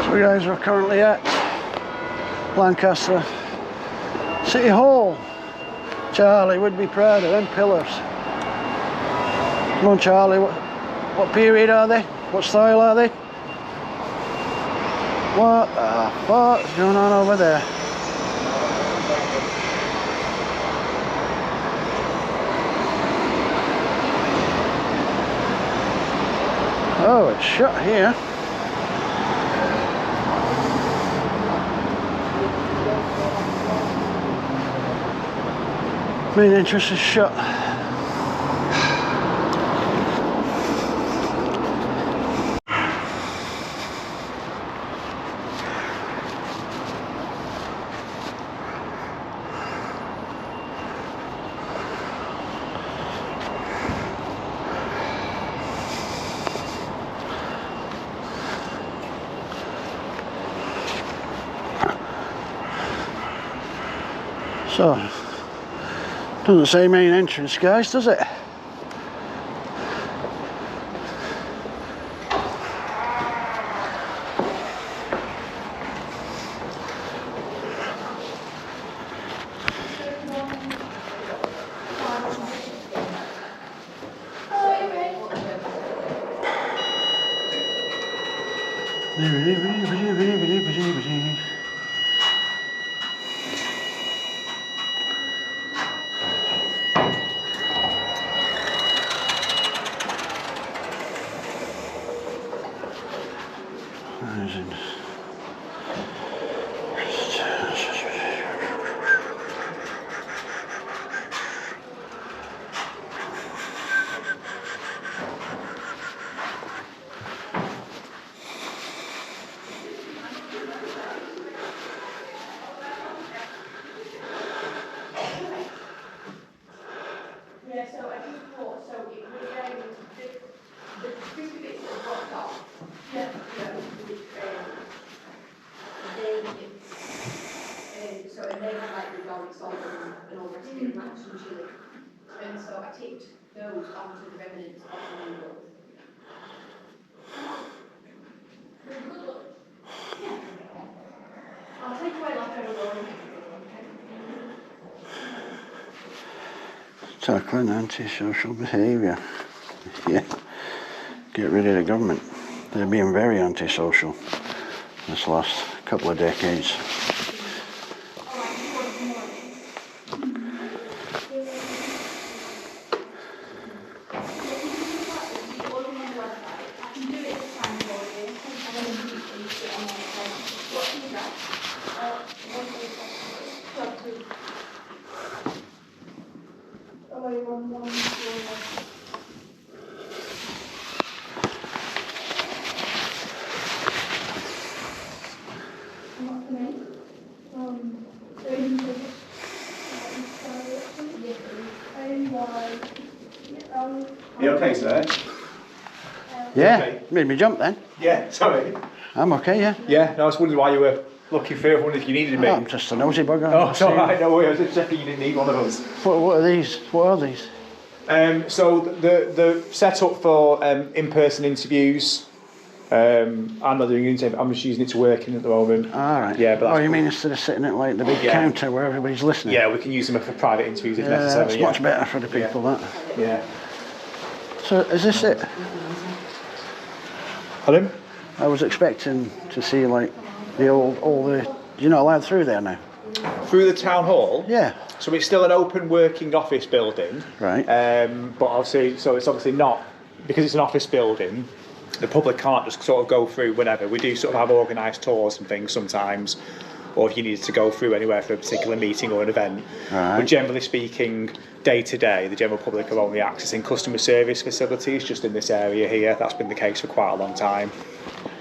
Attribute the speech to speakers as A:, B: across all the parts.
A: So guys, we're currently at Lancaster City Hall. Charlie would be proud of them pillars. Come on Charlie, what period are they? What style are they? What the fuck's going on over there? Oh, it's shut here. Main entrance is shut. So, doesn't say main entrance, guys, does it?
B: And so I tipped those onto the remnants of the noodles. Yeah. I'll take away leftover.
A: Tackling anti-social behaviour. Yeah. Get rid of the government. They're being very antisocial this last couple of decades.
C: You okay, sir?
A: Yeah,
C: okay?
A: Made me jump then.
C: Yeah, sorry.
A: I'm okay, yeah.
C: Yeah, no, I was wondering why you were looking for everyone if you needed me.
A: Oh, I'm just a nosy bugger.
C: Oh, it's alright, no worries. I was just checking you didn't need one of us.
A: What are these? What are these?
C: So the set up for in-person interviews. I'm not doing interviews. I'm just using it to work in at the moment.
A: All right.
C: Yeah, but
A: oh, you mean instead of sitting at like the big counter where everybody's listening?
C: Yeah, we can use them for private interviews if necessary.
A: That's much better for the people. That.
C: Yeah.
A: So is this it?
C: Pardon?
A: I was expecting to see like all the. You're not allowed through there now.
C: Through the town hall.
A: Yeah.
C: So it's still an open working office building.
A: Right.
C: But obviously, so it's obviously not, because it's an office building, the public can't just sort of go through whenever. We do sort of have organised tours and things sometimes, or if you needed to go through anywhere for a particular meeting or an event.
A: Right.
C: But generally speaking, day to day, the general public are only accessing customer service facilities just in this area here. That's been the case for quite a long time.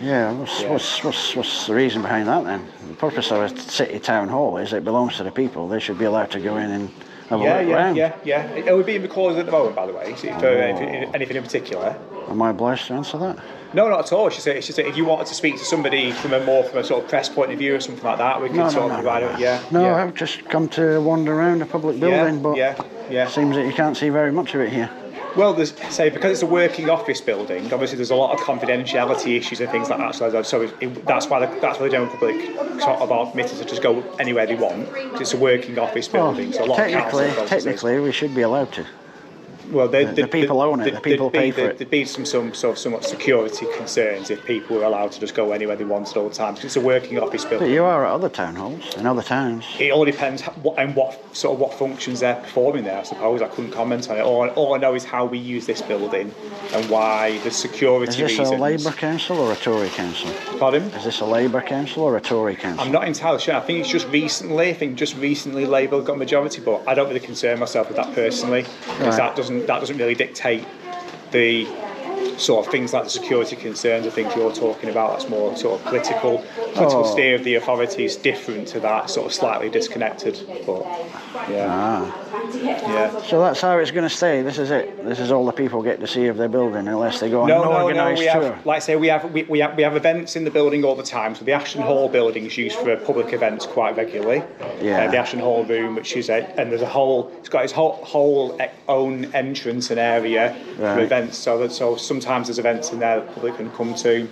A: Yeah, what's the reason behind that then? The purpose of a city town hall is it belongs to the people. They should be allowed to go in and have a look around.
C: Yeah. It would be in recorded at the moment, by the way, for anything in particular.
A: Am I obliged to answer that?
C: No, not at all. It's just that if you wanted to speak to somebody from a sort of press point of view or something like that, we can provide it. Yeah.
A: No, I've just come to wander around a public building, but
C: yeah.
A: seems that you can't see very much of it here.
C: Well, because it's a working office building, obviously there's a lot of confidentiality issues and things like that. So that's why the general public sort of are permitted to just go anywhere they want. It's a working office building, so a lot of council processes.
A: Technically, we should be allowed to.
C: Well,
A: the people own it. The people pay for it.
C: There'd be some somewhat security concerns if people were allowed to just go anywhere they wanted all the time. Because it's a working office building.
A: But you are at other town halls in other towns.
C: It all depends what functions they're performing there. I suppose I couldn't comment on it. All I know is how we use this building and why the security reasons.
A: Is this a Labour council or a Tory council?
C: Pardon?
A: Is this a Labour council or a Tory council?
C: I'm not entirely sure. I think it's just recently. Labour got majority, but I don't really concern myself with that personally, because that doesn't really dictate the sort of things like the security concerns and things you're talking about. That's more sort of political steer of the authority is different to that, sort of slightly disconnected. But yeah.
A: So that's how it's going to stay. This is it. This is all the people get to see of their building, unless they go on an organised tour.
C: Like I say, we have events in the building all the time. So the Ashton Hall building is used for public events quite regularly.
A: Yeah.
C: The Ashton Hall room, which is and there's it's got its whole own entrance and area for events. So sometimes there's events in there that the public can come to.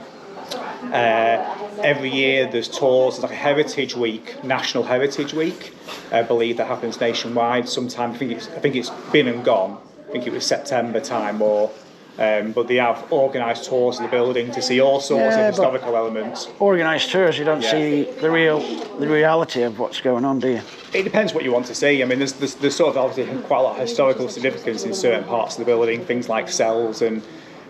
C: Every year there's tours. There's like a Heritage Week, National Heritage Week, I believe, that happens nationwide. Sometime I think it's been and gone. I think it was September time, but they have organised tours of the building to see all sorts of historical elements.
A: Organised tours, you don't see the reality of what's going on, do you?
C: It depends what you want to see. I mean, there's sort of obviously quite a lot of historical significance in certain parts of the building. Things like cells and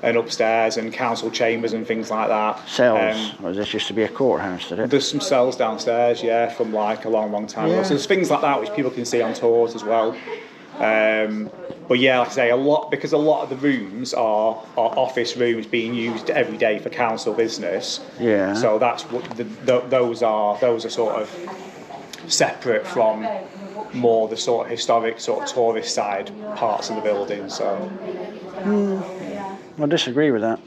C: upstairs and council chambers and things like that.
A: Cells? Or this used to be a courthouse, did it?
C: There's some cells downstairs, from like a long time ago. So there's things like that which people can see on tours as well. But yeah, like I say, because a lot of the rooms are office rooms being used every day for council business. Yeah. So that's what those are sort of separate from more the sort of historic sort of tourist side parts of the building. So.
A: I disagree with that.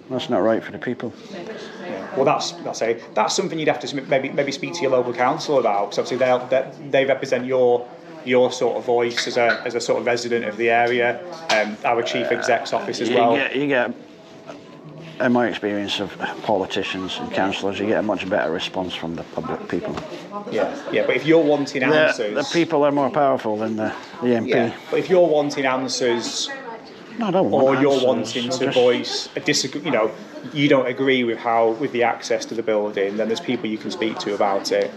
A: That's not right for the people.
C: Yeah. Well, that's something you'd have to maybe speak to your local council about. So obviously they represent your sort of voice as a sort of resident of the area. Our chief exec's office as well.
A: You get, in my experience of politicians and councillors, you get a much better response from the public people.
C: Yeah. But if you're wanting answers,
A: the people are more powerful than the MP.
C: Yeah. But if you're wanting answers.
A: No, I don't want
C: you're
A: answers.
C: Wanting to voice a disagree, you don't agree with the access to the building, then there's people you can speak to about it.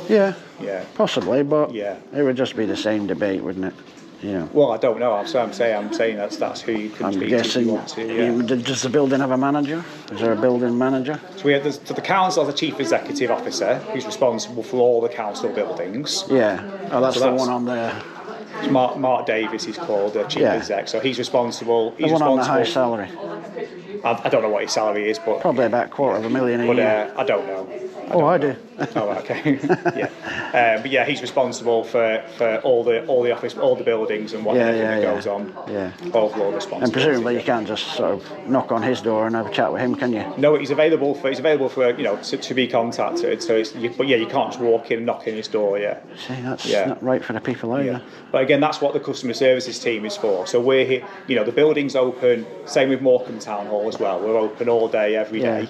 A: Yeah, possibly, but
C: it
A: would just be the same debate, wouldn't it? Yeah.
C: Well, I don't know. I'm saying that's who you can speak to if you want to. Yeah.
A: Does the building have a manager? Is there a building manager?
C: So the council has a chief executive officer who's responsible for all the council buildings.
A: Yeah. Oh, that's the one on there.
C: Mark Davis, he's called, the chief exec. So he's responsible.
A: The one on the high salary.
C: I don't know what his salary is, but
A: probably about $250,000 a year.
C: I don't know.
A: I do.
C: Oh, okay. Yeah. But yeah, he's responsible for all the buildings and whatever that goes on. Yeah. Overall responsibility.
A: And presumably you can't just sort of knock on his door and have a chat with him, can you?
C: No, he's available for to be contacted. So you can't just walk in and knock on his door. Yeah.
A: See, that's not right for the people either.
C: Yeah. But again, that's what the customer services team is for. So we're here. The building's open. Same with Morecambe Town Hall as well. We're open all day, every day.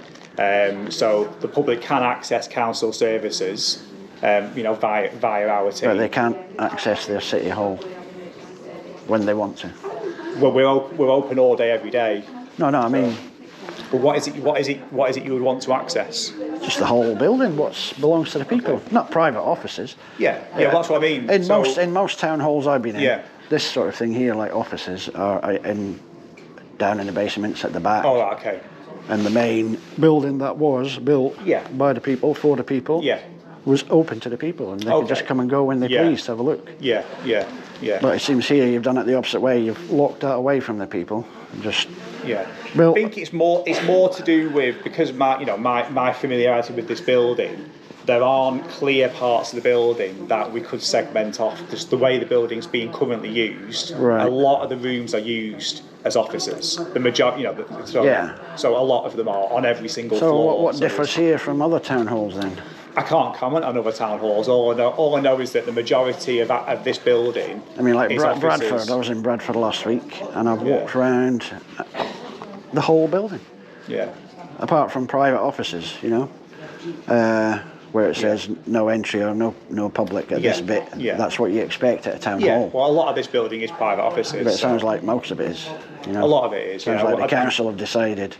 C: So the public can access council services, via our team.
A: But they can't access their city hall when they want to.
C: Well, we're open all day, every day.
A: No, I mean.
C: But what is it you would want to access?
A: Just the whole building. What belongs to the people, not private offices.
C: Yeah. Well, that's what I mean.
A: In most town halls I've been in, this sort of thing here, like offices, are down in the basements at the back.
C: Oh, okay.
A: And the main building that was built by the people, for the people, was open to the people, and they could just come and go when they please to have a look. Yeah.
C: But
A: it seems here you've done it the opposite way. You've locked that away from the people and just
C: built. I think it's more to do with, because my familiarity with this building, there aren't clear parts of the building that we could segment off, because the way the building's being currently used,
A: Right.
C: a lot of the rooms are used as offices. The majority, so,
A: Yeah.
C: so a lot of them are on every single
A: So
C: floor.
A: what
C: So
A: differs here from other town halls then?
C: I can't comment on other town halls. All I know is that the majority of this building.
A: I mean, like
C: is offices.
A: Bradford. I was in Bradford last week, and I've walked around the whole building.
C: Yeah.
A: Apart from private offices, where it says no entry or no public at this bit.
C: Yeah.
A: That's what you expect at a town
C: Yeah.
A: hall.
C: Well, a lot of this building is private offices.
A: But it sounds like most of it is.
C: A lot of it is.
A: Sounds like the council have decided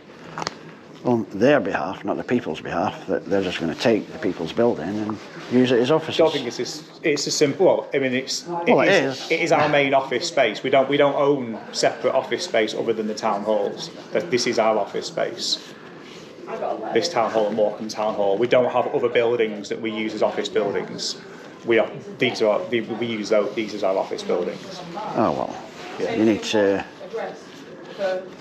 A: on their behalf, not the people's behalf, that they're just going to take the people's building and use it as offices.
C: I don't think it's as simple. Well, I mean, it is. It is our main office space. We don't own separate office space other than the town halls. This is our office space. This town hall and Morecambe Town Hall. We don't have other buildings that we use as office buildings. We use these as our office buildings.
A: Oh well, you need to.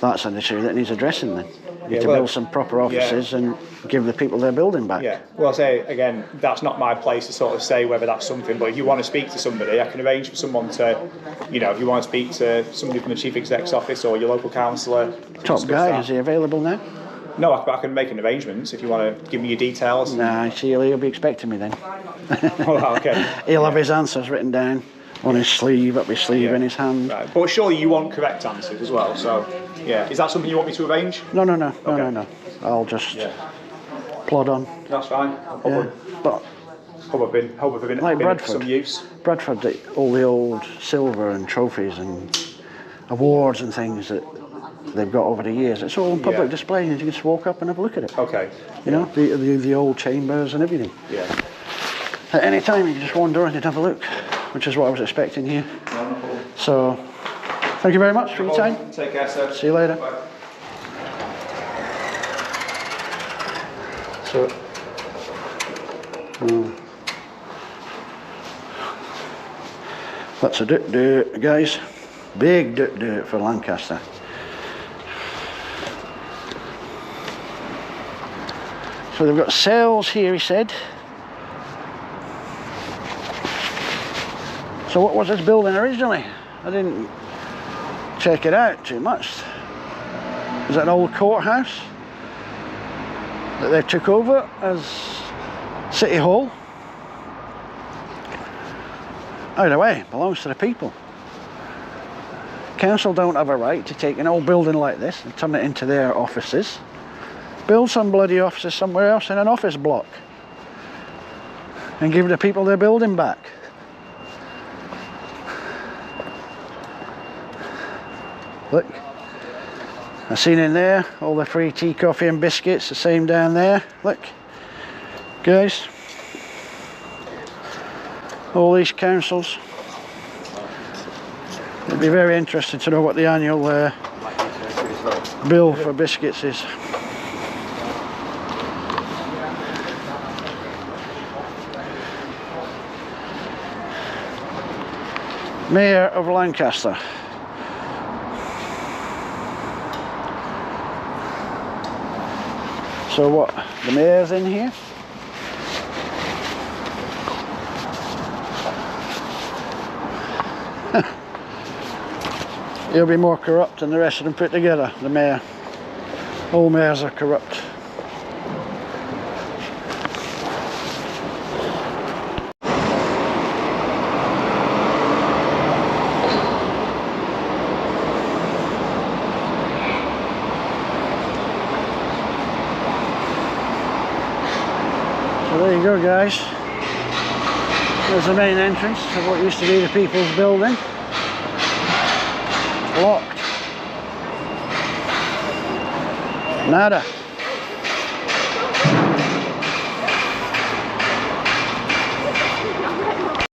A: That's an issue that needs addressing then. You need to build some proper offices and give the people their building back.
C: Yeah, well, I say again, that's not my place to sort of say whether that's something, but if you want to speak to somebody, I can arrange for someone to, if you want to speak to somebody from the Chief Exec's office or your local councillor.
A: Top guy, is he available now?
C: No, I can make an arrangements if you want to give me your details.
A: Nah, he'll be expecting me then.
C: Oh, okay.
A: He'll have his answers written down on his sleeve, up his sleeve, in his hand.
C: Right. But surely you want correct answers as well, so, yeah. Is that something you want me to arrange?
A: No. I'll just plod on.
C: That's fine.
A: But
C: hope I've been
A: like
C: of
A: Bradford,
C: some use.
A: Bradford, all the old silver and trophies and awards and things that they've got over the years, it's all on public display, and you can just walk up and have a look at it.
C: Okay.
A: The old chambers and everything.
C: Yeah.
A: At any time you can just wander in and have a look, which is what I was expecting here. So, thank you very much for your time.
C: Take care, sir.
A: See you later.
C: Bye.
A: So, that's a do, guys. Big do for Lancaster. So they've got cells here, he said. So what was this building originally? I didn't check it out too much. Is that an old courthouse that they took over as City Hall? Either way, it belongs to the people. Council don't have a right to take an old building like this and turn it into their offices. Build some bloody offices somewhere else in an office block and give the people their building back. Look, I've seen in there all the free tea, coffee and biscuits, the same down there. Look, guys, all these councils. It'd be very interesting to know what the annual bill for biscuits is. Mayor of Lancaster. So what, the mayor's in here? He'll be more corrupt than the rest of them put together, the mayor. All mayors are corrupt. So there you go, guys. There's the main entrance of what used to be the People's Building. Locked. Nada.